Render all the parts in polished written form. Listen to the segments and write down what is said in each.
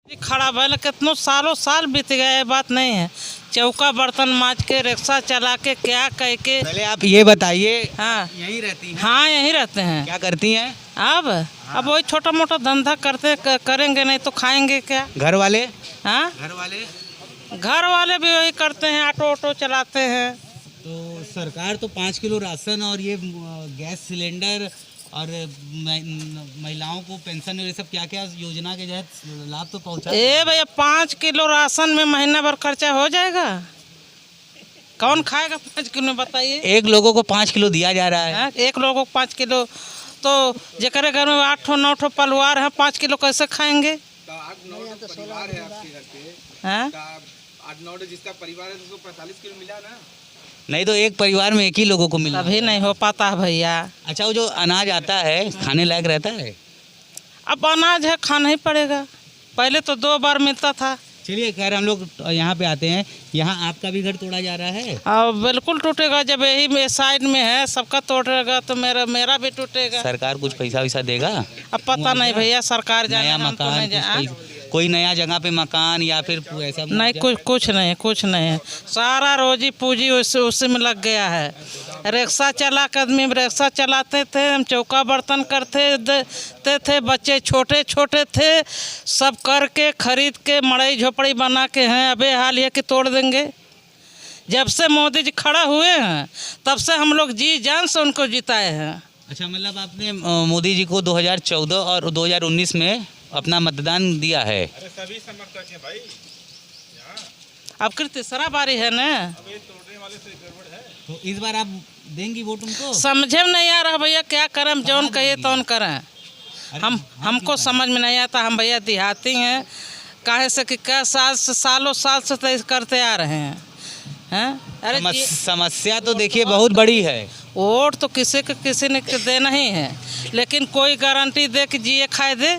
खड़ा भैल कितनों सालों साल बीत गए, बात नहीं है। चौका बर्तन मांज के रिक्शा चला के क्या कह के। पहले आप ये बताइए, हाँ यहीं रहती हैं? हाँ यहीं रहते हैं। क्या करती हैं? अब वही छोटा मोटा धंधा करेंगे नहीं तो खाएंगे क्या। घर वाले? हाँ घर वाले घर वाले भी वही करते हैं, ऑटो चलाते हैं। तो सरकार तो 5 किलो राशन और ये गैस सिलेंडर और महिलाओं को पेंशन और ये सब क्या क्या योजना के तहत लाभ तो पहुंचा। भैया 5 किलो राशन में महीना भर खर्चा हो जाएगा? कौन खाएगा 5 किलो बताइए। एक लोगों को 5 किलो दिया जा रहा है। एक लोगों को 5 किलो, तो जेकरे घर में 8-9 परिवार है, 5 किलो कैसे खाएंगे? 8-9 परिवार है आपके घर पे। हाँ 8-9 जिसका परिवार है तो उसको 45 किलो मिला ना। नहीं तो एक परिवार में एक ही लोगों को मिला। अभी नहीं हो पाता है भैया। अच्छा, वो जो अनाज आता है खाने लायक रहता है? अब अनाज है, खाना ही पड़ेगा। पहले तो 2 बार मिलता था। चलिए खैर, हम लोग यहाँ पे आते हैं। यहाँ आपका भी घर तोड़ा जा रहा है? अब बिल्कुल टूटेगा, जब यही में साइड में है, सबका तोड़ेगा तो मेरा भी टूटेगा। सरकार कुछ पैसा वैसा देगा? अब पता नहीं भैया, सरकार जाने, नया हम तो नहीं मकान, कोई नया जगह पे मकान या फिर ऐसा नहीं, कुछ नहीं है। सारा रोजी पूंजी उसी में लग गया है। रिक्शा चला के आदमी रिक्शा चलाते थे, हम चौका बर्तन करते थे, बच्चे छोटे छोटे थे, सब करके खरीद के मड़ई झोपड़ी बना के हैं। अबे हाल ये कि तोड़ देंगे। जब से मोदी जी खड़ा हुए हैं तब से हम लोग जी जान से उनको जिताए हैं। अच्छा, मतलब आपने मोदी जी को 2014 और 2019 में अपना मतदान दिया है? अरे सभी समर्थक हैं भाई। अब की तीसरा बारी है ना, अब ये तोड़ने वाले से गड़बड़ है। तो इस बार आप देंगी वोट उनको? समझे में नहीं आ रहा भैया, क्या करें, जौन कहिए तौन करें। हमको समझ में नहीं आता। हम भैया देहाती हैं, काहे से कि क्या सालों साल से तो करते आ रहे हैं। अरे समस्या तो देखिए बहुत बड़ी है। वोट तो किसी ने देना ही है, लेकिन कोई गारंटी दे कि जिए खाए दे।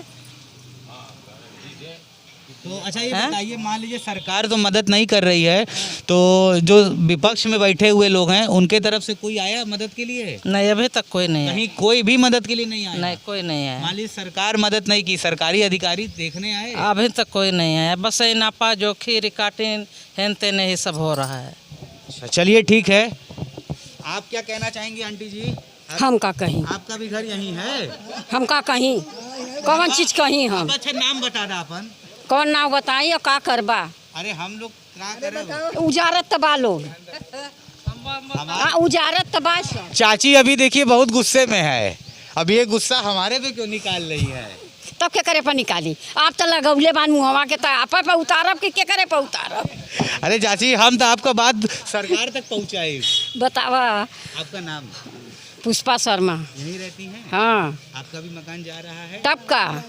तो अच्छा ये बताइए, मान लीजिए सरकार तो मदद नहीं कर रही है, तो जो विपक्ष में बैठे हुए लोग हैं उनके तरफ से कोई आया मदद के लिए? नहीं, अभी तक कोई नहीं कहीं कोई भी मदद के लिए नहीं आया? नहीं, कोई नहीं आया। मान लीजिए सरकार मदद नहीं की, सरकारी अधिकारी देखने आए? अभी तक कोई नहीं आया। बस ये नापा जोखी रिकार्डिंग हेन तेन ही सब हो रहा है। चलिए ठीक है। आप क्या कहना चाहेंगी आंटी जी? हम का कहीं, आपका भी घर यहीं है? हम का कहीं, कौन चीज कहीं हम? अच्छा, नाम बता दा अपन। कौन नाम बताई और का करबा? अरे हम लोग क्या करें? उजारत तबा लोग, उजारत तबा। चाची अभी देखिए बहुत गुस्से में है। अब ये गुस्सा हमारे पे क्यों निकाल रही है? तब के करे पर निकाली? आप तो लगौले बान मुहवा के, तो आप पे उतारब कि के करे पर उतारब? अरे चाची, हम तो आपका बात सरकार तक पहुंचाए। बतावा। आपका नाम? पुष्पा शर्मा। यहीं रहती हैं? हाँ। आपका भी मकान जा रहा है? तब का।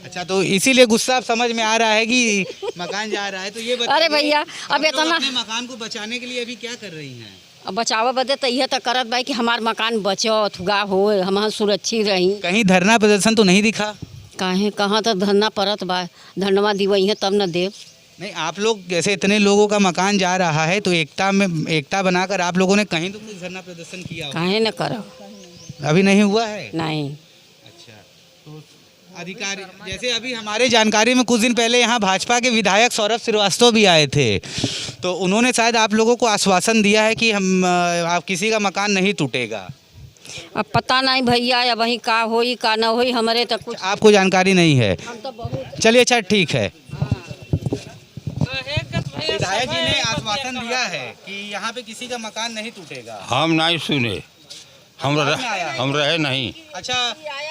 अच्छा, तो इसीलिए गुस्सा आप समझ में आ रहा है कि मकान जा रहा है। तो ये बताइए, अरे भैया, अब आप लोग इतना अपने मकान को बचाने के लिए अभी क्या कर रही हैं? अब बचावा बदे तो यह तो करत भाई कि हमार मकान बचो, थुगा हो, हम सुरक्षित रही। कहीं धरना प्रदर्शन तो नहीं दिखा? काहे कहाँ तो धरना परत बा, धरना दिवई है तब न देव। नहीं, आप लोग जैसे इतने लोगों का मकान जा रहा है तो एकता बनाकर आप लोगों ने कहीं तो कुछ धरना प्रदर्शन किया होगा? काहे न करो? अभी नहीं हुआ है? नहीं। अच्छा, तो अधिकारी जैसे अभी हमारे जानकारी में कुछ दिन पहले यहाँ भाजपा के विधायक सौरभ श्रीवास्तव भी आए थे, तो उन्होंने शायद आप लोगों को आश्वासन दिया है कि हम आप किसी का मकान नहीं टूटेगा। अब पता नहीं भैया, अब वहीं का होई का न होई, हमारे तक कुछ आपको जानकारी नहीं है? हम तो बहुत। चलिए, अच्छा ठीक है। विधायक विधायक जी ने आश्वासन दिया है कि यहाँ पे किसी का मकान नहीं टूटेगा। हम नहीं सुने, हम रहे नहीं। अच्छा,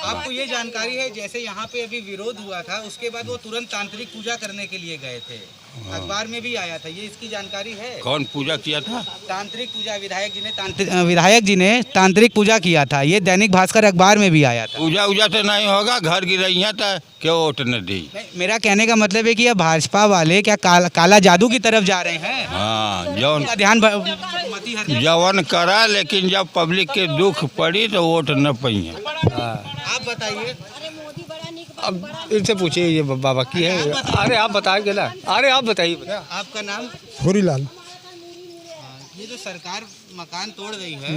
आपको ये जानकारी है जैसे यहाँ पे अभी विरोध हुआ था, उसके बाद वो तुरंत तांत्रिक पूजा करने के लिए गए थे, अखबार में भी आया था, ये इसकी जानकारी है? कौन पूजा किया था? तांत्रिक पूजा। विधायक जी ने तांत्रिक पूजा किया था, ये दैनिक भास्कर अखबार में भी आया था। पूजा उजा तो नहीं होगा, घर गिरई है तो क्यों वोट न दी? मेरा कहने का मतलब है कि ये भाजपा वाले क्या काला जादू की तरफ जा रहे हैं? हाँ, जौन ध्यान जवन करा, लेकिन जब पब्लिक के दुख पड़ी तो वोट न पाई है। आप बताइए। अब इनसे पूछिए, ये बाबा की है। अरे आप बताएंगे ना? अरे आप बताइए। आपका नाम? होरीलाल। ये जो सरकार मकान तोड़ रही है,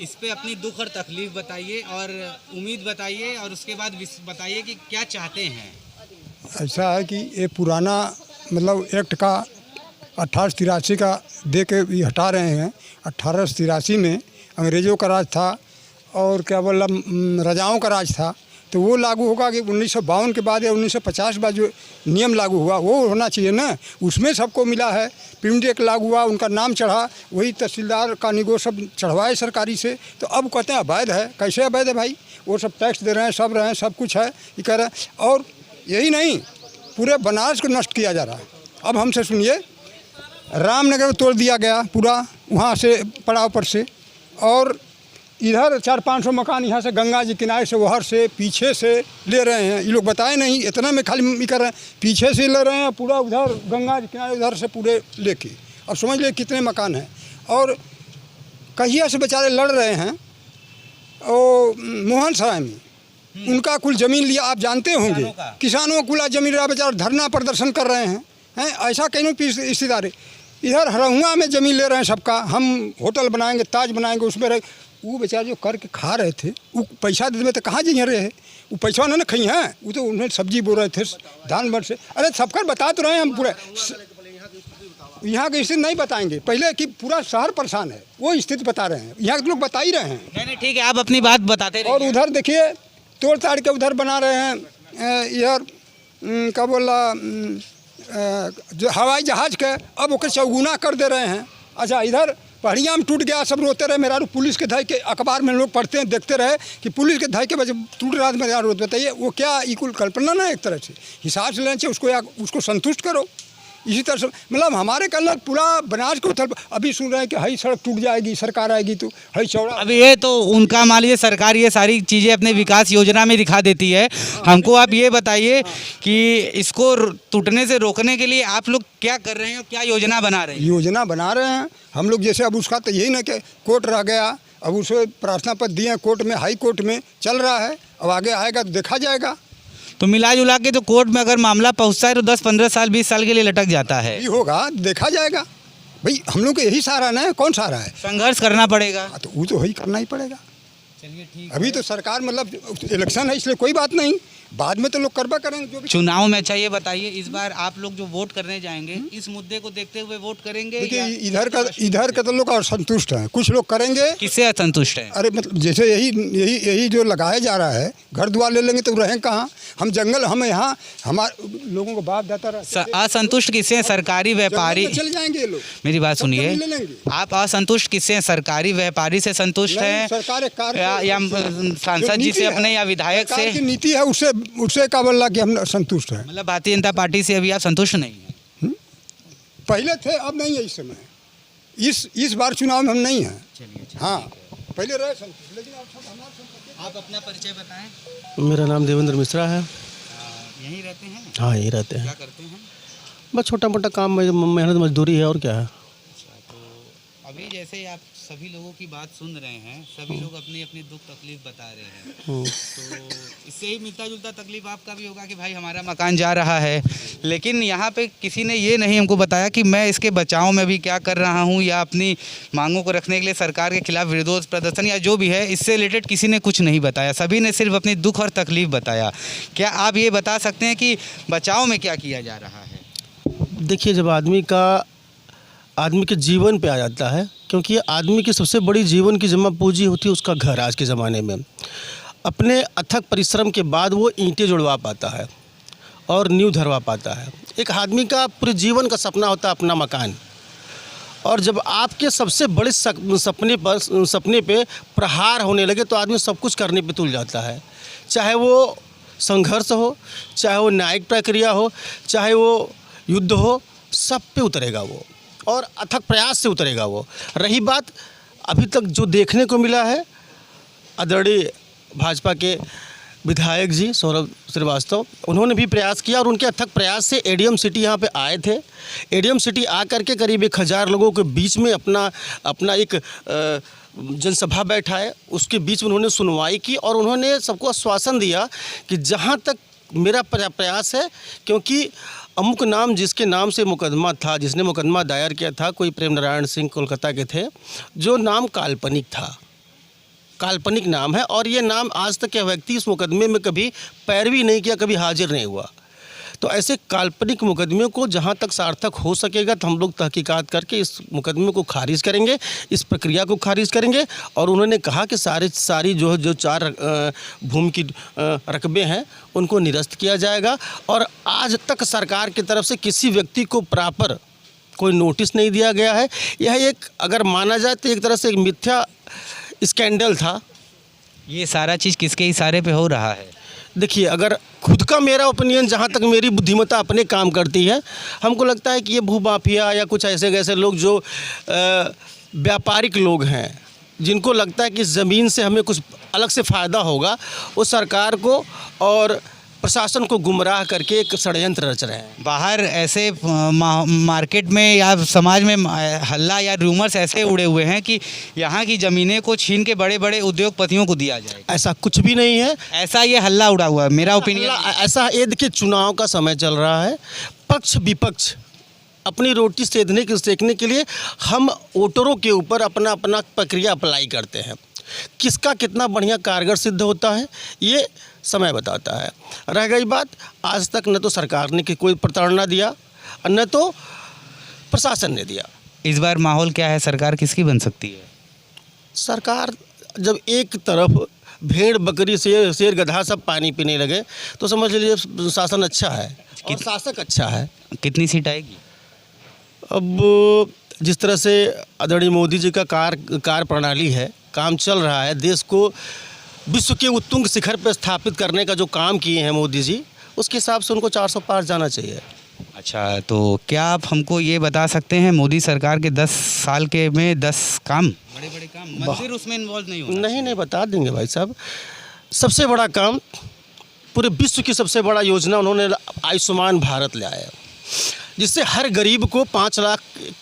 इस पे अपनी दुख और तकलीफ बताइए और उम्मीद बताइए, और उसके बाद बताइए कि क्या चाहते हैं। ऐसा है कि ये पुराना मतलब एक्ट का 1883 का दे के ये हटा रहे हैं। 1883 में अंग्रेज़ों का राज था और क्या बोला राजाओं का राज था, तो वो लागू होगा कि 1952 के बाद या 1950 के बाद जो नियम लागू हुआ वो होना चाहिए ना। उसमें सबको मिला है। प्रिंट एक्ट लागू हुआ, उनका नाम चढ़ा, वही तहसीलदार का निगो सब चढ़वाए सरकारी से, तो अब कहते हैं अवैध है। कैसे अवैध है भाई? वो सब टैक्स दे रहे हैं, सब कुछ है, ये कह रहे हैं। और यही नहीं, पूरे बनारस को नष्ट किया जा रहा है। अब हमसे सुनिए, रामनगर तोड़ दिया गया पूरा, वहाँ से पड़ाव पर से, और इधर 400-500 मकान यहाँ से गंगा जी किनारे से, वहर से, पीछे से ले रहे हैं। ये लोग बताए नहीं, इतना में खाली कर रहे हैं, पीछे से ले रहे हैं पूरा, उधर गंगा जी किनारे उधर से पूरे लेके। अब समझ ले कितने मकान हैं। और कहिया से बेचारे लड़ रहे हैं। और मोहन सराय में उनका कुल ज़मीन लिया, आप जानते होंगे, किसानों को कुल ज़मीन रहा, बेचारे धरना प्रदर्शन कर रहे हैं। ऐसा कहीं रिश्तेदार इधर हरहुआ में ज़मीन ले रहे हैं सबका, हम होटल बनाएंगे, ताज बनाएंगे, उसमें रहे। वो बेचारे जो करके खा रहे थे, वो पैसा दे में तो कहाँ जी रहे, वो पैसा उन्होंने खाई हैं, वो तो उन्हें सब्जी बो रहे थे धान भर से। अरे सबकर बता तो रहे हैं हम, पूरे यहाँ की स्थिति नहीं बताएंगे पहले कि पूरा शहर परेशान है, वो स्थिति बता रहे हैं, यहाँ के लोग बता ही रहे हैं। नहीं ठीक है, आप अपनी बात बताते रहिए। और उधर देखिए तोड़ ताड़ के उधर बना रहे हैं, यार क्या बोला जो हवाई जहाज़ के, अब वो चौगुना कर दे रहे हैं। अच्छा, इधर पहाड़ियाँ में टूट गया, सब रोते रहे। मेरा पुलिस के धाई के अखबार में लोग पढ़ते हैं, देखते रहे कि पुलिस के धाई के वजह टूट रहा था, मेरा रोते। बताइए वो क्या इकुल कल्पना ना, एक तरह से हिसाब से लेना चाहिए उसको, या उसको संतुष्ट करो। इसी तरह से मतलब हमारे कल पूरा बनारस को उथल, अभी सुन रहे हैं कि हई सड़क टूट जाएगी, सरकार आएगी तो हई चौड़ा। अभी ये तो उनका मान लीजिए सरकार ये सारी चीज़ें अपने विकास योजना में दिखा देती है। हमको आप ये बताइए कि इसको टूटने से रोकने के लिए आप लोग क्या कर रहे हैं, क्या योजना बना रहे हैं? योजना बना रहे हैं हम लोग। जैसे अब उसका तो यही ना कि कोर्ट रह गया, अब उसे प्रार्थना पत्र दिए कोर्ट में, हाई कोर्ट में चल रहा है, अब आगे आएगा तो देखा जाएगा। तो मिला जुला के तो कोर्ट में अगर मामला पहुंचता है तो 10-15 साल 20 साल के लिए लटक जाता है। ये होगा देखा जाएगा भाई, हम लोग को यही सहारा ना है, कौन सहारा है? संघर्ष करना पड़ेगा। तो वो तो वही करना ही पड़ेगा। चलिए ठीक, अभी तो सरकार मतलब इलेक्शन है, इसलिए कोई बात नहीं, बाद में तो लोग करबा करेंगे जो भी। चुनाव में अच्छा ये बताइए, इस बार आप लोग जो वोट करने जाएंगे इस मुद्दे को देखते हुए वोट करेंगे? देखिए इधर का तो लोग असंतुष्ट हैं, कुछ लोग करेंगे। किससे असंतुष्ट है? अरे मतलब जैसे यही जो लगाया जा रहा है, घर द्वार ले लेंगे तो रहें कहाँ? हम जंगल, हम यहाँ हमारे लोगों को बाप दाता असंतुष्ट किससे हैं? सरकारी व्यापारी चले जाएंगे ये लोग। मेरी बात सुनिए, ले लेंगे। आप असंतुष्ट किससे हैं? सरकारी व्यापारी से संतुष्ट हैं या सांसद जी से अपने, या विधायक से? की नीति है उससे का बोला कि हम संतुष्ट हैं। मतलब भारतीय जनता पार्टी से अभी आप संतुष्ट नहीं हैं? पहले थे, अब नहीं है इस समय। इस बार चुनाव में हम नहीं हैं। हाँ, पहले रहे संतुष्ट, लेकिन आप अपना परिचय बताएं। मेरा नाम देवेंद्र मिश्रा है। यहीं रहते हैं? हाँ, यहीं रहते हैं। क्या करते हैं? बस छोटा मोटा काम, मेहनत मजदूरी है, और क्या है। तो अभी जैसे आप सभी लोगों की बात सुन रहे हैं, सभी लोग अपनी अपनी दुख तकलीफ बता रहे हैं, तो इससे ही मिलता जुलता तकलीफ आपका भी होगा कि भाई हमारा मकान जा रहा है। लेकिन यहाँ पे किसी ने ये नहीं हमको बताया कि मैं इसके बचाव में भी क्या कर रहा हूँ, या अपनी मांगों को रखने के लिए सरकार के खिलाफ विरोध प्रदर्शन या जो भी है, इससे रिलेटेड किसी ने कुछ नहीं बताया। सभी ने सिर्फ अपनी दुख और तकलीफ बताया। क्या आप ये बता सकते हैं कि बचाव में क्या किया जा रहा है? देखिए, जब आदमी के जीवन पे आ जाता है, क्योंकि आदमी की सबसे बड़ी जीवन की जमा पूंजी होती है उसका घर। आज के ज़माने में अपने अथक परिश्रम के बाद वो ईंटें जुड़वा पाता है और नींव धरवा पाता है। एक आदमी का पूरे जीवन का सपना होता है अपना मकान, और जब आपके सबसे बड़े सपने पे प्रहार होने लगे तो आदमी सब कुछ करने पे तुल जाता है। चाहे वो संघर्ष हो, चाहे वो न्यायिक प्रक्रिया हो, चाहे वो युद्ध हो, सब पे उतरेगा वो, और अथक प्रयास से उतरेगा वो। रही बात अभी तक जो देखने को मिला है, आदरणीय भाजपा के विधायक जी सौरभ श्रीवास्तव, उन्होंने भी प्रयास किया, और उनके अथक प्रयास से एडीएम सिटी यहाँ पे आए थे। एडीएम सिटी आकर के करीब 1000 लोगों के बीच में अपना एक जनसभा बैठाए, उसके बीच में उन्होंने सुनवाई की, और उन्होंने सबको आश्वासन दिया कि जहाँ तक मेरा प्रयास है, क्योंकि अमुक नाम जिसके नाम से मुकदमा था, जिसने मुकदमा दायर किया था, कोई प्रेम नारायण सिंह कोलकाता के थे, जो नाम काल्पनिक था, काल्पनिक नाम है, और ये नाम आज तक यह व्यक्ति इस मुकदमे में कभी पैरवी नहीं किया, कभी हाजिर नहीं हुआ। तो ऐसे काल्पनिक मुकदमे को जहाँ तक सार्थक हो सकेगा तो हम लोग तहकीकात करके इस मुकदमे को खारिज करेंगे, इस प्रक्रिया को खारिज करेंगे। और उन्होंने कहा कि सारी जो 4 भूमि की रकबे हैं उनको निरस्त किया जाएगा। और आज तक सरकार की तरफ से किसी व्यक्ति को प्रॉपर कोई नोटिस नहीं दिया गया है। यह एक अगर माना जाए तो एक तरह से एक मिथ्या स्कैंडल था। ये सारा चीज़ किसके इशारे पे हो रहा है? देखिए, अगर खुद का मेरा ओपिनियन, जहाँ तक मेरी बुद्धिमत्ता अपने काम करती है, हमको लगता है कि ये भूमाफिया या कुछ ऐसे लोग जो व्यापारिक लोग हैं, जिनको लगता है कि ज़मीन से हमें कुछ अलग से फ़ायदा होगा, वो सरकार को और प्रशासन को गुमराह करके एक षड्यंत्र रच रहे हैं। बाहर ऐसे मार्केट में या समाज में हल्ला या रूमर्स ऐसे उड़े हुए हैं कि यहाँ की ज़मीनें को छीन के बड़े बड़े उद्योगपतियों को दिया जाए। ऐसा कुछ भी नहीं है। ऐसा ये हल्ला उड़ा हुआ है, मेरा ओपिनियन ऐसा ये देखिए, चुनाव का समय चल रहा है, पक्ष विपक्ष अपनी रोटी सेकने के लिए हम वोटरों के ऊपर अपना प्रक्रिया अप्लाई करते हैं। किसका कितना बढ़िया कारगर सिद्ध होता है ये समय बताता है। रह गई बात, आज तक न तो सरकार ने कोई प्रताड़ना दिया और न तो प्रशासन ने दिया। इस बार माहौल क्या है, सरकार किसकी बन सकती है? सरकार जब एक तरफ भेड़ बकरी शेर गधा सब पानी पीने लगे तो समझ लीजिए शासन अच्छा है और शासक अच्छा है। कितनी सीट आएगी? अब जिस तरह से आदरणीय मोदी जी का कार्य प्रणाली है, काम चल रहा है, देश को विश्व के उत्तुंग शिखर पर स्थापित करने का जो काम किए हैं मोदी जी, उसके हिसाब से उनको 400 पार जाना चाहिए। अच्छा, तो क्या आप हमको ये बता सकते हैं मोदी सरकार के 10 साल के में 10 काम, बड़े काम, मंदिर उसमें इन्वॉल्व नहीं होना? नहीं, बता देंगे भाई साहब। सबसे बड़ा काम, पूरे विश्व की सबसे बड़ा योजना उन्होंने आयुष्मान भारत लाया है, जिससे हर गरीब को 5 लाख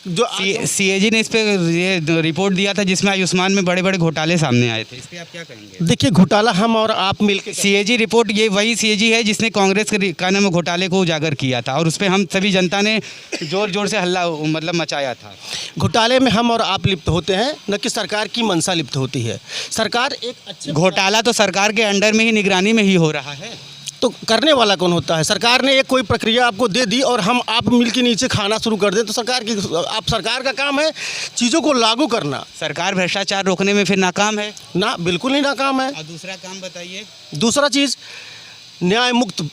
जो CAG ने इस पे ये रिपोर्ट दिया था जिसमें आयुष्मान में बड़े बड़े घोटाले सामने आए थे। इस पे आप क्या कहेंगे? देखिए, घोटाला हम और आप मिलकर CAG रिपोर्ट, ये वही CAG है जिसने कांग्रेस के नाम घोटाले को उजागर किया था और उस पर हम सभी जनता ने जोर से हल्ला मतलब मचाया था। घोटाले में हम और आप लिप्त होते हैं, न कि सरकार की मंशा लिप्त होती है। सरकार एक अच्छे घोटाला तो सरकार के अंडर में ही, निगरानी में ही हो रहा है, तो करने वाला कौन होता है? सरकार ने एक कोई प्रक्रिया आपको दे दी और हम आप मिल के नीचे खाना शुरू कर दें तो सरकार का काम है चीज़ों को लागू करना। सरकार भ्रष्टाचार रोकने में फिर नाकाम है ना? बिल्कुल नहीं नाकाम है। और दूसरा काम बताइए। दूसरा चीज़, न्याय मुक्त,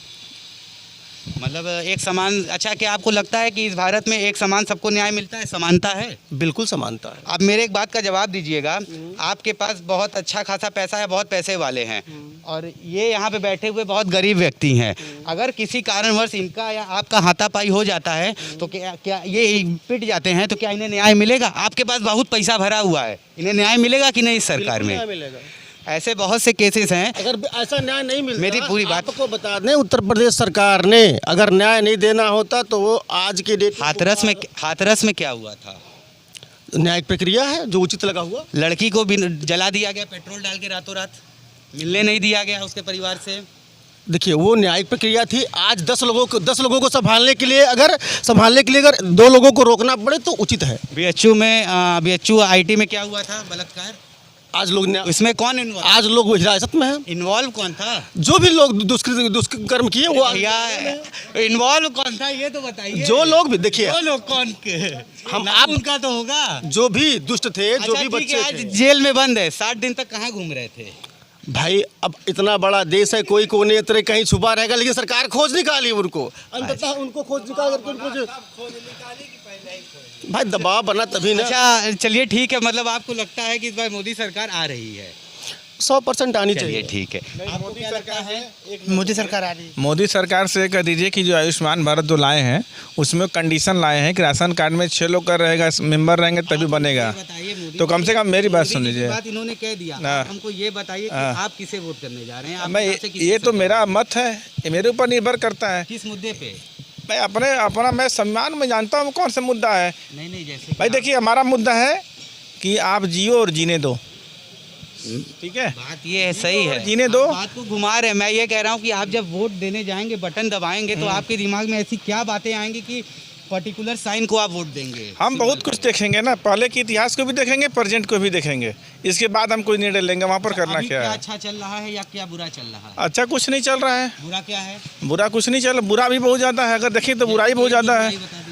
मतलब एक समान। अच्छा, क्या आपको लगता है कि इस भारत में एक समान सबको न्याय मिलता है, समानता है? बिल्कुल समानता है। आप मेरे एक बात का जवाब दीजिएगा। आपके पास बहुत अच्छा खासा पैसा है, बहुत पैसे वाले हैं, और ये यहाँ पे बैठे हुए बहुत गरीब व्यक्ति हैं। अगर किसी कारणवश इनका या आपका हाथापाई हो जाता है तो क्या ये पिट जाते हैं तो क्या इन्हें न्याय मिलेगा? आपके पास बहुत पैसा भरा हुआ है, इन्हें न्याय मिलेगा कि नहीं इस सरकार में? मिलेगा। ऐसे बहुत से केसेस हैं। अगर ऐसा न्याय नहीं मिलता, मेरी पूरी बात आपको बता दें, उत्तर प्रदेश सरकार ने अगर न्याय नहीं देना होता तो वो आज के डेट हाथरस में क्या हुआ था? न्यायिक प्रक्रिया है जो उचित लगा हुआ। लड़की को भी जला दिया गया पेट्रोल डाल के, रातों रात मिलने नहीं दिया गया उसके परिवार से। देखिए, वो न्यायिक प्रक्रिया थी। आज 10 लोगों को संभालने के लिए अगर 2 लोगों को रोकना पड़े तो उचित है। BHU IT में क्या हुआ था? बलात्कार। आज लोग इसमें कौन इन्वॉल्व? आज लोग हिरासत में हैं। इन्वॉल्व कौन था? जो भी लोग दुष्कर्म किए वो इन्वॉल्व कौन था ये तो बताइए। जो लोग भी, देखिए, जो लोग कौन के हम आप उनका तो होगा, जो भी दुष्ट थे, जो भी बच्चे आज थे। जेल में बंद है, 60 दिन तक कहाँ घूम रहे थे? भाई, अब इतना बड़ा देश है, कोई कोने तरह कहीं छुपा रहेगा, लेकिन सरकार खोज निकाली उनको, अंततः उनको खोज निकाल करके भाई दबाव बना तभी ना। अच्छा, चलिए ठीक है, मतलब आपको लगता है कि इस बार मोदी सरकार आ रही है? 100% आनी चाहिए। ठीक है। मोदी सरकार है, मोदी सरकार आ रही है। मोदी सरकार से कह दीजिए कि जो आयुष्मान भारत जो लाए हैं उसमें कंडीशन लाए हैं कि राशन कार्ड में 6 लोग का रहेगा, मेंबर रहेंगे तभी बनेगा। तो कम से कम मेरी बात सुन लीजिए। बात इन्होंने कह दिया, हमको ये बताइए कि आप किसे वोट करने जा रहे हैं? मैं ये तो मेरा मत है, ये मेरे ऊपर निर्भर करता है। किस मुद्दे पे? मैं अपना मैं सम्मान में जानता हूँ कौन सा मुद्दा है। नहीं, जैसे भाई देखिए, हमारा मुद्दा है कि आप जियो और जीने दो, ठीक है? बात ये है, सही है, जीने दो। बात को घुमा रहे हैं। मैं ये कह रहा हूँ कि आप जब वोट देने जाएंगे, बटन दबाएंगे तो आपके दिमाग में ऐसी क्या बातें आएंगी कि पर्टिकुलर साइन को आप वोट देंगे? हम बहुत कुछ देखेंगे ना, पहले के इतिहास को भी देखेंगे, प्रेजेंट को भी देखेंगे, इसके बाद हम कोई निर्णय लेंगे वहाँ पर करना अभी क्या है। अच्छा चल रहा है या क्या बुरा चल रहा है? अच्छा कुछ नहीं चल रहा है। बुरा क्या है? बुरा कुछ नहीं चल, बुरा भी बहुत ज़्यादा है। अगर देखिए तो बुराई बहुत ज़्यादा है।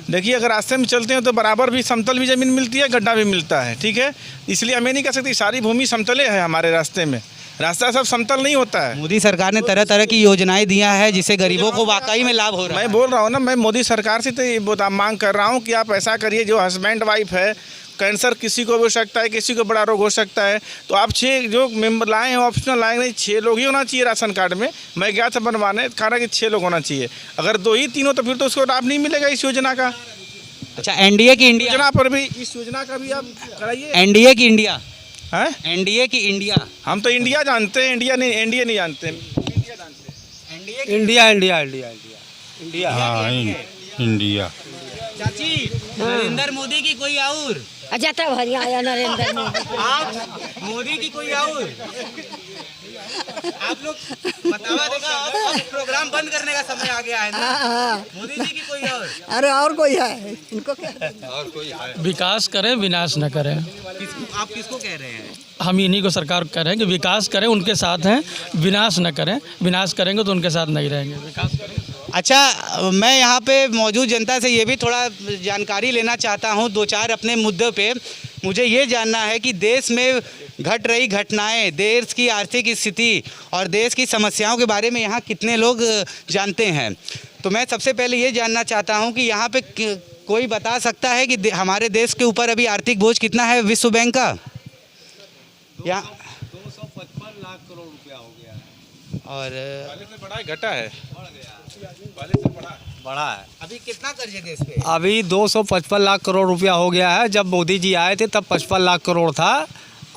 देखिए अगर रास्ते में चलते हैं तो बराबर भी समतल भी ज़मीन मिलती है, गड्ढा भी मिलता है, ठीक है। इसलिए हमें नहीं कह सकते सारी भूमि समतले है हमारे रास्ते में, रास्ता सब समतल नहीं होता है। मोदी सरकार ने तरह तरह की योजनाएं दिया है जिससे गरीबों को वाकई में लाभ हो रहा है। मैं बोल रहा हूँ ना, मैं मोदी सरकार से तो ये मांग कर रहा हूँ कि आप ऐसा करिए, जो हस्बैंड वाइफ है, कैंसर किसी को भी हो सकता है, किसी को बड़ा रोग हो सकता है, तो आप 6 जो मेंबर लाए हैं ऑप्शनल लाए नहीं, 6 लोग ही होना चाहिए राशन कार्ड में। मैं गया था बनवाने, कहा कि 6 लोग होना चाहिए। अगर 2 ही 3 हो तो फिर तो उसको लाभ नहीं मिलेगा इस योजना का। अच्छा, एनडीए की इंडिया, योजना पर भी, इस योजना का भी आप कराइए। एनडीए की इंडिया हैं? एनडीए की इंडिया, हम तो इंडिया जानते हैं, इंडिया नहीं, एनडीए नहीं जानते। इंडिया इंडिया इंडिया इंडिया हाँ इंडिया। चाची नरेंद्र मोदी की कोई और, अजय भरिया आया नरेंद्र मोदी। आप मोदी की कोई और, आप लोग बतावा देगा। अब प्रोग्राम बंद करने का समय आ गया है ना। मोदी जी की कोई और, अरे और कोई है, इनको क्या और कोई है? विकास करें, विनाश न करें। आप किसको कह रहे हैं? हम इन्हीं को सरकार कह रहे हैं कि विकास करें, उनके साथ हैं, विनाश न करें। विनाश करेंगे तो उनके साथ नहीं रहेंगे, विकास करें। अच्छा, मैं यहाँ पे मौजूद जनता से ये भी थोड़ा जानकारी लेना चाहता हूँ 2-4 अपने मुद्दों पे। मुझे ये जानना है कि देश में घट रही घटनाएं, देश की आर्थिक स्थिति और देश की समस्याओं के बारे में यहाँ कितने लोग जानते हैं। तो मैं सबसे पहले ये जानना चाहता हूँ कि यहाँ पे कोई बता सकता है कि हमारे देश के ऊपर अभी आर्थिक बोझ कितना है विश्व बैंक का? यहाँ 255 लाख करोड़ रुपया हो गया है। और पहले से बड़ा है, घटा है, बढ़ा है। अभी कितना कर्ज है देश पे? अभी 255 लाख करोड़ रुपया हो गया है। जब मोदी जी आए थे तब 55 लाख करोड़ था,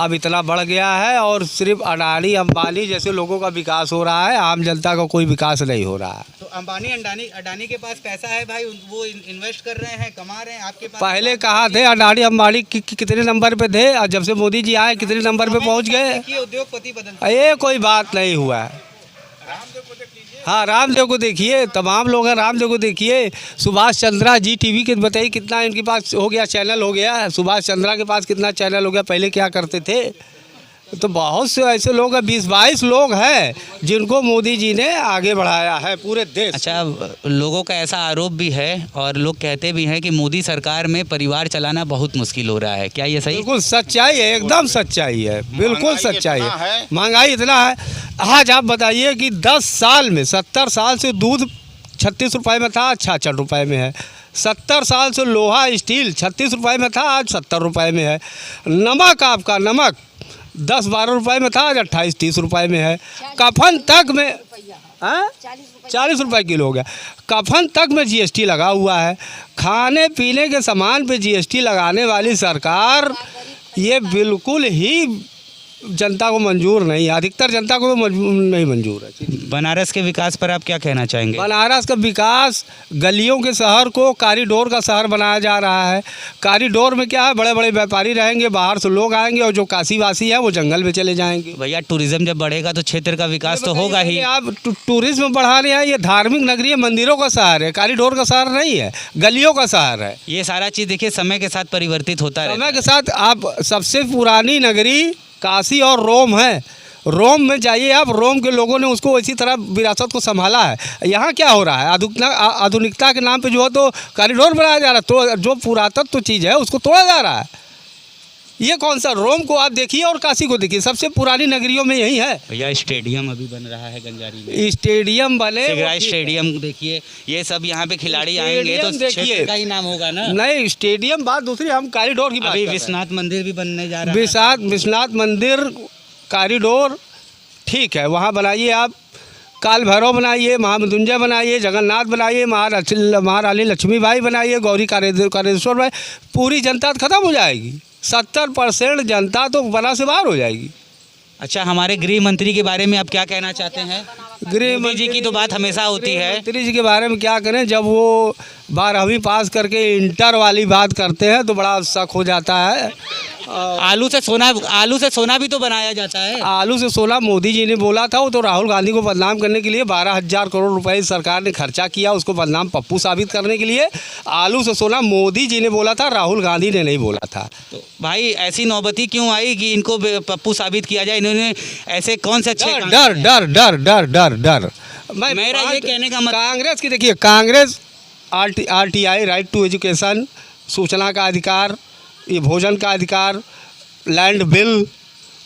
अब इतना बढ़ गया है। और सिर्फ अडानी अंबानी जैसे लोगों का विकास हो रहा है, आम जनता का कोई विकास नहीं हो रहा है। तो अंबानी अडानी के पास पैसा है भाई, वो इन्वेस्ट कर रहे हैं, कमा रहे हैं। आपके पास पहले कहाँ थे अडानी अंबानी कितने नंबर पे थे, और जब से मोदी जी आए कितने नंबर पे पहुँच गए? देखिए उद्योगपति बदल, ये कोई बात नहीं हुआ है। हाँ, रामदेव को देखिए, तमाम लोग हैं, रामदेव को देखिए। सुभाष चंद्रा जी टीवी के बताइए कितना इनके पास हो गया, चैनल हो गया। सुभाष चंद्रा के पास कितना चैनल हो गया, पहले क्या करते थे? तो बहुत से ऐसे लोग हैं, 20-22 लोग हैं जिनको मोदी जी ने आगे बढ़ाया है पूरे देश। अच्छा, लोगों का ऐसा आरोप भी है और लोग कहते भी हैं कि मोदी सरकार में परिवार चलाना बहुत मुश्किल हो रहा है, क्या ये सही? बिल्कुल सच्चाई है, एकदम सच्चाई है, बिल्कुल सच्चाई है। महंगाई इतना है। आज आप बताइए कि 10 साल में 70 साल से दूध 36 रुपये में था, 66 रुपये में है। 70 साल से लोहा स्टील 36 रुपये में था, आज 70 रुपये में है। नमक, आपका नमक 10-12 रुपये में था, आज 28-30 रुपये में है। कफन तक में 40 रुपये किलो हो गया। कफन तक में जीएसटी लगा हुआ है। खाने पीने के सामान पे जीएसटी लगाने वाली सरकार ये बिल्कुल ही जनता को मंजूर नहीं है, अधिकतर जनता को तो नहीं मंजूर है। बनारस के विकास पर आप क्या कहना चाहेंगे? बनारस का विकास, गलियों के शहर को कॉरिडोर का शहर बनाया जा रहा है। कॉरिडोर में क्या है, बड़े बड़े व्यापारी रहेंगे, बाहर से लोग आएंगे, और जो काशीवासी है वो जंगल में चले जाएंगे। भैया, टूरिज्म जब बढ़ेगा तो क्षेत्र का विकास तो होगा ही। आप टूरिज्म बढ़ा रहे हैं, ये धार्मिक नगरी है, मंदिरों का शहर है, कॉरिडोर का शहर नहीं है, गलियों का शहर है। ये सारा चीज़ देखिए समय के साथ परिवर्तित होता है। समय के साथ आप सबसे पुरानी नगरी काशी और रोम है। रोम में जाइए आप, रोम के लोगों ने उसको इसी तरह विरासत को संभाला है। यहाँ क्या हो रहा है, आधुनिकता के नाम पे जो है तो कॉरिडोर बनाया जा रहा है, तो जो पुरातत्व चीज़ है उसको तोड़ा जा रहा है। ये कौन सा, रोम को आप देखिए और काशी को देखिए, सबसे पुरानी नगरियों में यही है। भैया, स्टेडियम अभी बन रहा है गंजारी में, स्टेडियम बने, स्टेडियम देखिए, ये सब यहाँ पे खिलाड़ी आएंगे तो क्षेत्र का ही नाम होगा ना। नहीं, स्टेडियम बात दूसरी, हम कॉरिडोर की बात कर रहे हैं। विश्वनाथ मंदिर भी बनने जा रहा है। विश्वनाथ मंदिर कॉरिडोर ठीक है, वहाँ बनाइए आप। काल भैरव बनाइए, महामृत्युंजय बनाइए, जगन्नाथ बनाइए, महारानी लक्ष्मीबाई बनाइए, गौरी कारेश्वर भाई, पूरी जनता खत्म हो जाएगी। 70% जनता तो बना से बाहर हो जाएगी। अच्छा, हमारे गृह मंत्री के बारे में आप क्या कहना चाहते हैं? गृह मंत्री जी की तो बात हमेशा होती है। मंत्री जी के बारे में क्या करें, जब वो 12वीं पास करके इंटर वाली बात करते हैं तो बड़ा शक हो जाता है आलू से सोना भी तो बनाया जाता है। आलू से सोना मोदी जी ने बोला था, वो तो राहुल गांधी को बदनाम करने के लिए 12,000 करोड़ रुपए सरकार ने खर्चा किया उसको बदनाम पप्पू साबित करने के लिए। आलू से सोना मोदी जी ने बोला था, राहुल गांधी ने नहीं बोला था। तो भाई ऐसी नौबती क्यों आई कि इनको पप्पू साबित किया जाए? इन्होंने ऐसे कौन से अच्छे डर डर डर डर डर डर मेरा ये कहने का मतलब कांग्रेस की, देखिए Congress RTI right to education, सूचना का अधिकार, ये भोजन का अधिकार, लैंड बिल,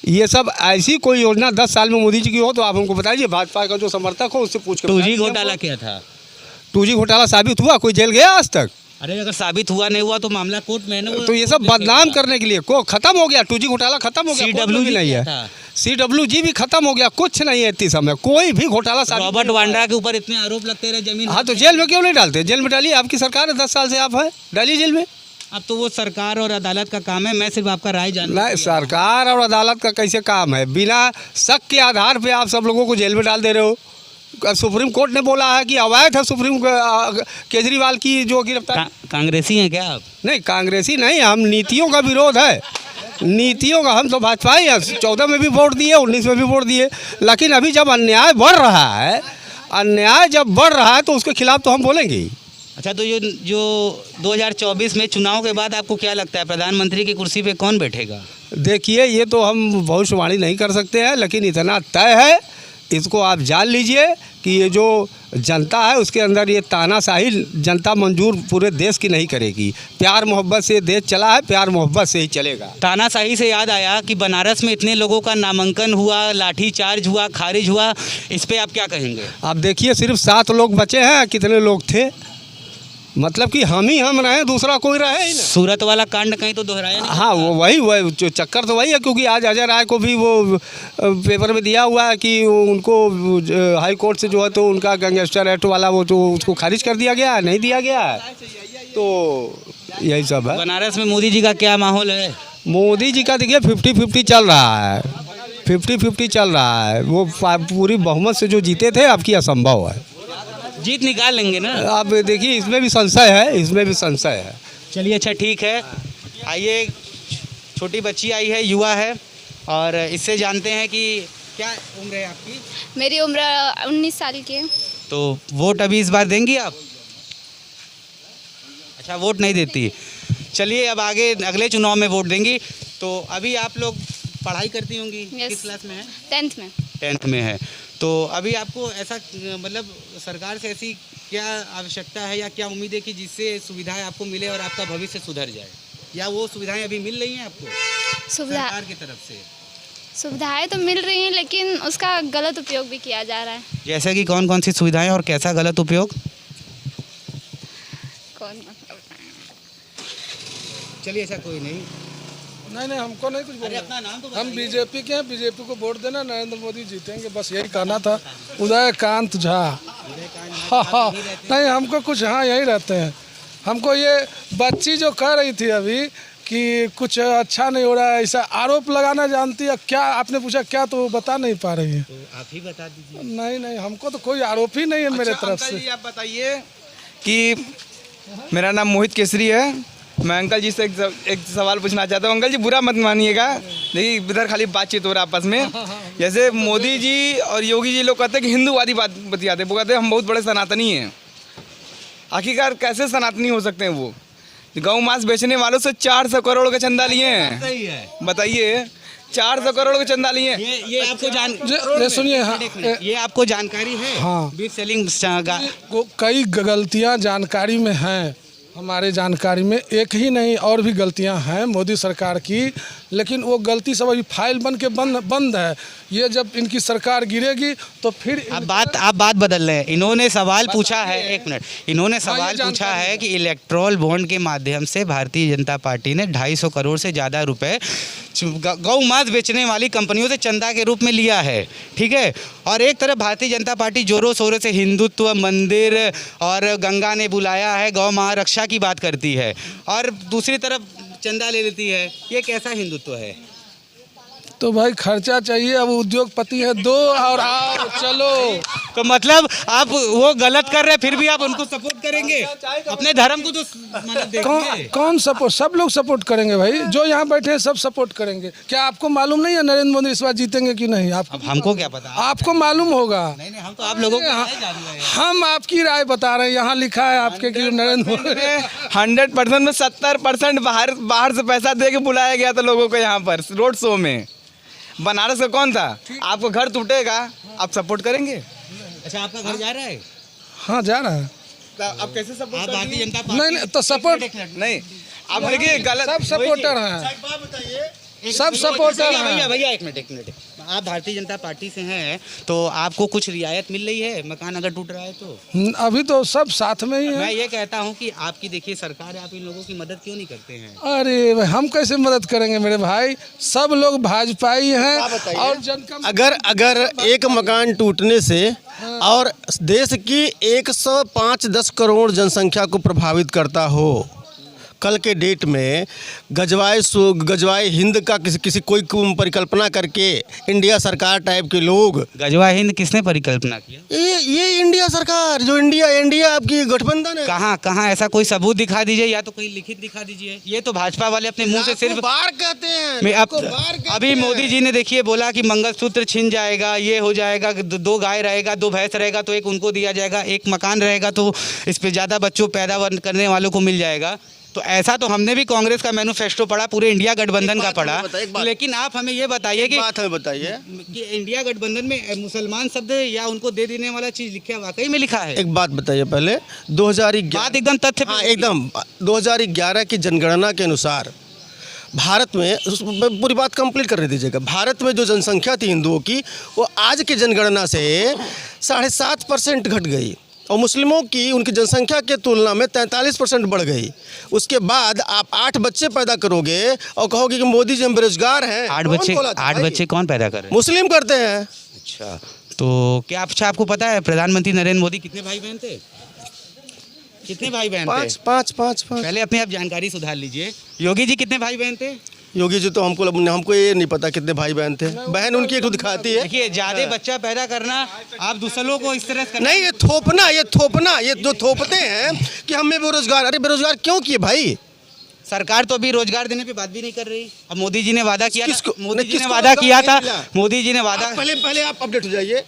ये सब ऐसी कोई योजना 10 साल में मोदी जी की हो तो आप हमको बताइए। भाजपा का जो समर्थक हो उससे पूछ कर 2G घोटाला क्या था? 2G घोटाला साबित हुआ? कोई जेल गया आज तक? अरे अगर साबित हुआ नहीं हुआ तो मामला कोर्ट में है ना। तो ये सब बदनाम करने के लिए को खत्म हो गया। 2G घोटाला खत्म हो गया, CWG नहीं है, CWG भी खत्म हो गया, कुछ नहीं है इतनी समय, कोई भी घोटाला। रॉबर्ट वाड्रा के ऊपर इतने आरोप लगते रहे जमीन। हाँ तो जेल में क्यों नहीं डालते? जेल में डालिए, आपकी सरकार है, 10 साल से आप है, डालिए जेल में। अब तो वो सरकार और अदालत का काम है, मैं सिर्फ आपका राय जानना। नहीं, सरकार और अदालत का कैसे काम है? बिना शक के आधार पे आप सब लोगों को जेल में डाल दे रहे हो। सुप्रीम कोर्ट ने बोला है कि अवैध है केजरीवाल की जो गिरफ्तार। कांग्रेसी हैं क्या आप? नहीं, कांग्रेसी नहीं, हम नीतियों का विरोध है, नीतियों का। हम तो भाजपा ही हैं, 14 में भी वोट दिए, 19 में भी वोट दिए, लेकिन अभी जब अन्याय बढ़ रहा है, अन्याय जब बढ़ रहा है तो उसके खिलाफ तो हम बोलेंगे ही। अच्छा, तो जो 2024 में चुनाव के बाद आपको क्या लगता है प्रधानमंत्री की कुर्सी पे कौन बैठेगा? देखिए, ये तो हम भविष्यवाणी नहीं कर सकते हैं, लेकिन इतना तय है, इसको आप जान लीजिए कि ये जो जनता है उसके अंदर ये तानाशाही जनता मंजूर पूरे देश की नहीं करेगी। प्यार मोहब्बत से देश चला है, प्यार मोहब्बत से ही चलेगा। तानाशाही से याद आया कि बनारस में इतने लोगों का नामांकन हुआ, लाठीचार्ज हुआ, खारिज हुआ, इस पे आप क्या कहेंगे? आप देखिए, सिर्फ 7 लोग बचे हैं, कितने लोग थे? मतलब कि हम ही हम रहे, दूसरा कोई रहे ही नहीं। सूरत वाला कांड कहीं तो दोहराया नहीं? हाँ, वो वही जो चक्कर तो वही है, क्योंकि आज अजय राय को भी वो पेपर में दिया हुआ है कि उनको हाई कोर्ट से जो है तो उनका गैंगस्टर एक्ट वाला वो जो उसको खारिज कर दिया गया है, नहीं दिया गया है। तो यही सब है। बनारस में मोदी जी का क्या माहौल है? मोदी जी का देखिए 50-50 चल रहा है, 50-50 चल रहा है। वो पूरी बहुमत से जो जीते थे, अब की असंभव है, जीत निकाल लेंगे ना। आप देखिए, इसमें भी संशय है, इसमें भी संशय है। चलिए, अच्छा ठीक है, आइए, छोटी बच्ची आई है, युवा है, और इससे जानते हैं कि क्या उम्र है आपकी? मेरी उम्र 19 साल की है। तो वोट अभी इस बार देंगी आप? अच्छा, वोट नहीं देती। चलिए, अब आगे अगले चुनाव में वोट देंगी। तो अभी आप लोग पढ़ाई करती होंगी? किस क्लास में है? 10th में। 10th में है। तो अभी आपको ऐसा मतलब सरकार से ऐसी क्या आवश्यकता है या क्या उम्मीद है कि जिससे सुविधाएं आपको मिले और आपका भविष्य सुधर जाए, या वो सुविधाएं अभी मिल रही हैं आपको सरकार की तरफ से? सुविधाएं तो मिल रही हैं, लेकिन उसका गलत उपयोग भी किया जा रहा है। जैसे कि कौन कौन सी सुविधाएं और कैसा गलत उपयोग? चलिए, ऐसा कोई नहीं, हमको नहीं कुछ बोलना। अपना नाम तो हम बीजेपी के हैं, बीजेपी को वोट देना, नरेंद्र मोदी जीतेंगे, बस यही कहना था। उदयकांत झा। हाँ, नहीं हमको कुछ, हाँ यही रहते हैं। हमको ये बच्ची जो कह रही थी अभी कि कुछ अच्छा नहीं हो रहा है, ऐसा आरोप लगाना जानती है क्या? आपने पूछा क्या, तो वो बता नहीं पा रही है। तो आप ही बता दीजिए। नहीं, हमको तो कोई आरोप ही नहीं है मेरे तरफ से। आप बताइए कि मेरा नाम मोहित केसरी है, मैं अंकल जी से एक सवाल पूछना चाहता हूँ। अंकल जी, बुरा मत मानिएगा, देखिए इधर खाली बातचीत हो रहा है आपस में। जैसे मोदी जी और योगी जी लोग कहते हैं कि हिंदूवादी बात बतियाते हैं, वो कहते हैं हम बहुत बड़े सनातनी हैं। आखिरकार कैसे सनातनी हो सकते हैं वो? गौ मांस बेचने वालों से 400 करोड़ का चंदा लिए हैं, बताइए, 400 करोड़ का चंदा लिए। ये आपको सुनिए, हाँ, ये आपको जानकारी है? हाँ, बीफ सेलिंग कई गलतियाँ जानकारी में हैं, हमारे जानकारी में एक ही नहीं और भी गलतियां हैं मोदी सरकार की, लेकिन वो गलती सब अभी फाइल बन के बंद है। ये जब इनकी सरकार गिरेगी तो फिर आप बात बदल रहे हैं। इन्होंने सवाल पूछा है, एक मिनट, इन्होंने सवाल पूछा है कि इलेक्ट्रोल बॉन्ड के माध्यम से भारतीय जनता पार्टी ने 250 करोड़ से ज़्यादा रुपए गौ मांस बेचने वाली कंपनियों से चंदा के रूप में लिया है, ठीक है। और एक तरफ भारतीय जनता पार्टी जोरों शोरों से हिंदुत्व, मंदिर और गंगा ने बुलाया है, गौ महारक्षा की बात करती है, और दूसरी तरफ चंदा ले लेती है। ये कैसा हिंदुत्व है? तो भाई खर्चा चाहिए, अब उद्योगपति है दो और आओ चलो। तो मतलब आप वो गलत कर रहे हैं फिर भी आप उनको सपोर्ट करेंगे? अपने धर्म को तो मतलब देखिए। कौन सपोर्ट? सब लोग सपोर्ट करेंगे भाई, जो यहाँ बैठे हैं सब सपोर्ट करेंगे। क्या आपको मालूम नहीं है नरेंद्र मोदी इस बार जीतेंगे कि नहीं? अब हमको क्या पता? आपको मालूम होगा। नहीं हम तो आप लोगों को हम आपकी राय बता रहे हैं, यहाँ लिखा है आपके कि नरेंद्र मोदी। 100% में 70% बाहर से पैसा दे के बुलाया गया था लोगों को यहाँ पर रोड शो में। बनारस का कौन था? आपको घर टूटेगा, आप सपोर्ट करेंगे? अच्छा, आपका घर जा रहा है? हाँ जा रहा है। आप कैसे सपोर्ट? आप भारतीय जनता पार्टी नहीं तो सपोर्ट नहीं, आप देखिए गलत। सब सपोर्टर हैं, सब सपोर्टर हैं। भैया एक मिनट, आप भारतीय जनता पार्टी से हैं तो आपको कुछ रियायत मिल रही है मकान अगर टूट रहा है तो? अभी तो सब साथ में ही है। मैं ये कहता हूँ कि आपकी देखिए सरकार है, आप इन लोगों की मदद क्यों नहीं करते हैं? अरे भाई हम कैसे मदद करेंगे मेरे भाई? सब लोग भाजपाई हैं और अगर एक मकान टूटने से और देश की 105-10 करोड़ जनसंख्या को प्रभावित करता हो, कल के डेट में गजवाए हिंद का किसी कोई परिकल्पना करके इंडिया सरकार टाइप के लोग। गजवा हिंद किसने परिकल्पना किया? ये इंडिया सरकार, जो इंडिया आपकी गठबंधन है। कहाँ ऐसा कोई सबूत दिखा दीजिए या तो कहीं लिखित दिखा दीजिए। ये तो भाजपा वाले अपने मुंह से सिर्फ बार कहते हैं। अभी मोदी जी ने देखिए बोला कि मंगलसूत्र छिन जाएगा, ये हो जाएगा, 2 गाय रहेगा, 2 भैंस रहेगा तो एक उनको दिया जाएगा, एक मकान रहेगा तो इस पे ज़्यादा बच्चों पैदा करने वालों को मिल जाएगा। तो ऐसा तो हमने भी कांग्रेस का मैनिफेस्टो पढ़ा, पूरे इंडिया गठबंधन का पढ़ा, लेकिन आप हमें ये बताइए कि इंडिया गठबंधन में मुसलमान शब्द या उनको दे देने वाला चीज लिखा वाकई में लिखा है? एक बात बताइए पहले, 2011 बात एकदम तथ्य पे। हाँ एकदम 2011 की जनगणना के अनुसार भारत में, पूरी बात कंप्लीट करने दीजिएगा, भारत में जो जनसंख्या थी हिंदुओं की वो आज की जनगणना से 7.5% घट गई और मुस्लिमों की उनकी जनसंख्या के तुलना में 43% बढ़ गई। उसके बाद आप 8 बच्चे पैदा करोगे और कहोगे कि मोदी जी हम बेरोजगार हैं। 8 बच्चे कौन पैदा कर रहे हैं? मुस्लिम करते हैं। अच्छा, तो क्या आपको पता है प्रधानमंत्री नरेंद्र मोदी कितने भाई बहन थे? कितने भाई बहन थे? पाँच। पहले अपने आप जानकारी सुधार लीजिए। योगी जी कितने भाई बहन थे? योगी जी तो हमको ये नहीं पता कितने भाई बहन थे। बहन उनकी एक तो दिखाती है। देखिए ज्यादा बच्चा पैदा करना, आप दूसरों को इस तरह करना नहीं, ये थोपना, ये जो थोपते हैं कि हमें बेरोजगार। अरे बेरोजगार क्यों किए भाई? सरकार तो अभी रोजगार देने पे बात भी नहीं कर रही। अब मोदी जी ने वादा किया था, मोदी जी ने वादा पहले आप अपडेट हो जाइए।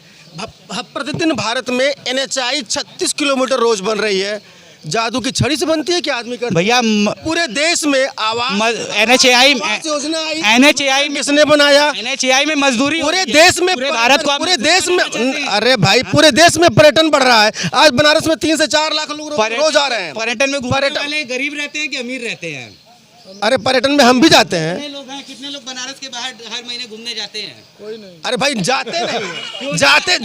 प्रतिदिन भारत में NHI 36 किलोमीटर रोज बन रही है। जादू की छड़ी से बनती है क्या आदमी कर? भैया पूरे देश में NHI किसने बनाया? NHI में मजदूरी पूरे देश में, भारत को पूरे देश में। अरे भाई पूरे देश में पर्यटन बढ़ रहा है। आज बनारस में 3 से 4 लाख लोग रोज आ रहे हैं। पर्यटन में घूमने वाले गरीब रहते हैं कि अमीर रहते हैं? अरे पर्यटन में हम भी जाते हैं। कितने लोग बनारस के बाहर हर महीने घूमने जाते हैं? कोई नहीं। अरे भाई जाते नहीं, क्यों जाते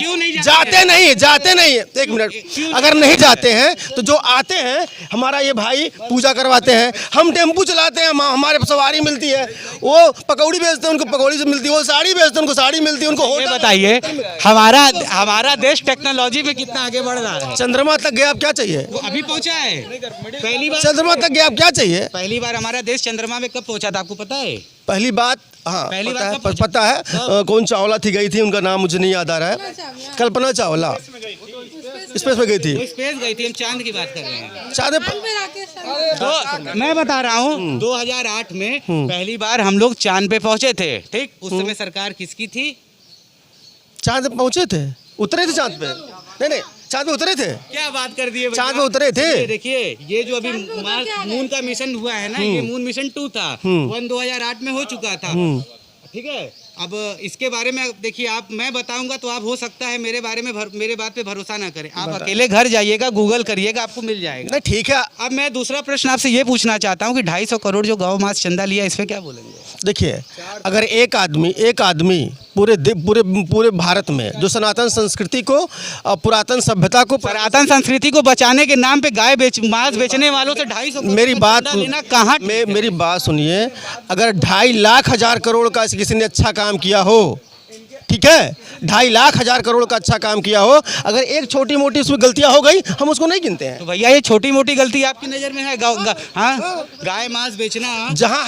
नहीं। एक मिनट, अगर नहीं जाते हैं तो जो आते हैं हमारा ये भाई पूजा करवाते हैं, हम टेम्पू चलाते हैं, हमारे सवारी मिलती है, वो पकौड़ी बेचते हैं उनको पकौड़ी से मिलती है, वो साड़ी बेचते हैं उनको साड़ी मिलती है, उनको। ये बताइए हमारा देश टेक्नोलॉजी में कितना आगे बढ़ रहा है? चंद्रमा तक गया, अब क्या चाहिए? अभी पहुंचा है पहली बार। चंद्रमा तक गया, अब क्या चाहिए? पहली बार हमारा देश चंद्रमा में कब पहुंचा था आपको पता है? पहली बात, हाँ पता है। कौन चावला थी गई थी, उनका नाम मुझे नहीं याद आ रहा है। कल्पना चावला स्पेस में गई थी। स्पेस गई थी, हम चांद की बात कर रहे हैं। चांद तो मैं बता रहा हूँ 2008 में पहली बार हम लोग चांद पे पहुंचे थे। ठीक, उस समय सरकार किसकी थी? चांद पे पहुंचे थे, उतरे थे चांद पे? नहीं, चांद पे उतरे थे। क्या बात कर दिए? चांद पे उतरे थे। देखिए ये जो अभी मून का मिशन हुआ है ना, ये मून मिशन 2 था। 1 2008 में हो चुका था। ठीक है, अब इसके बारे में देखिए, आप मैं बताऊंगा तो आप हो सकता है मेरे बात पे भरोसा ना करें। आप अकेले घर जाइएगा, गूगल करिएगा, आपको मिल जाएगा। नहीं ठीक है। अब मैं दूसरा प्रश्न आपसे ये पूछना चाहता हूँ कि 250 करोड़ जो गौ मास चंदा लिया, इस पे क्या बोलेंगे? देखिए, अगर एक आदमी पूरे भारत में जो सनातन संस्कृति को, पुरातन सभ्यता को, सनातन संस्कृति को बचाने के नाम पे गाय मांस बेचने वालों से 250 मेरी बात सुनिए। अगर 2.5 लाख 1,000 करोड़ का किसी ने अच्छा काम किया हो, ठीक है, 2.5 लाख 1000 करोड़ का अच्छा काम किया हो, अगर एक छोटी मोटी उसमें गलतियां हो गई हम उसको नहीं गिनते हैं। तो भैया ये छोटी मोटी गलती आपकी नज़र में है? हाँ, गाय मांस बेचना, जहाँ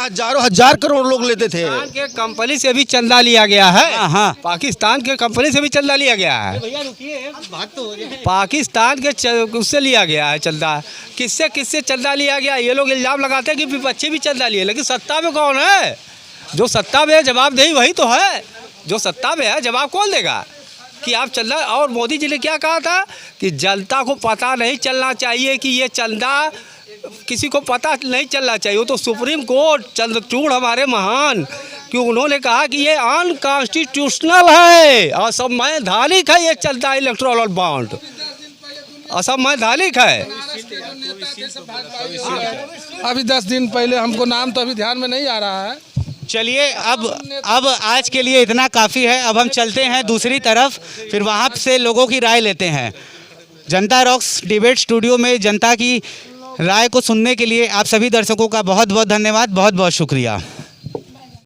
हजारों हजार करोड़ लोग लेते थे। पाकिस्तान के कंपनी से भी चंदा लिया गया है। हाँ। पाकिस्तान के कंपनी से भी चंदा लिया गया है। भैया रुकिए, बात तो हो जाए। पाकिस्तान के उससे लिया गया है चंदा। किससे चंदा लिया गया? ये लोग इल्ज़ाम लगाते हैं कि विपक्षी भी चंदा लिए, लेकिन सत्ता में कौन है? जो सत्ता में है जवाबदेही वही तो है। जो सत्ता में है जवाब कौन देगा कि आप चंदा? और मोदी जी ने क्या कहा था कि जनता को पता नहीं चलना चाहिए कि ये चंदा, किसी को पता नहीं चलना चाहिए। वो तो सुप्रीम कोर्ट चंद्रचूड़ हमारे महान, कि उन्होंने कहा कि ये अनकॉन्स्टिट्यूशनल है, असंवैधानिक है, ये चंदा इलेक्टोरल बॉन्ड असंवैधानिक है। अभी 10 दिन पहले, हमको नाम तो अभी ध्यान में नहीं आ रहा है। चलिए अब आज के लिए इतना काफ़ी है। अब हम चलते हैं दूसरी तरफ, फिर वहाँ से लोगों की राय लेते हैं। जनता रॉक्स डिबेट स्टूडियो में जनता की राय को सुनने के लिए आप सभी दर्शकों का बहुत बहुत धन्यवाद, बहुत बहुत शुक्रिया।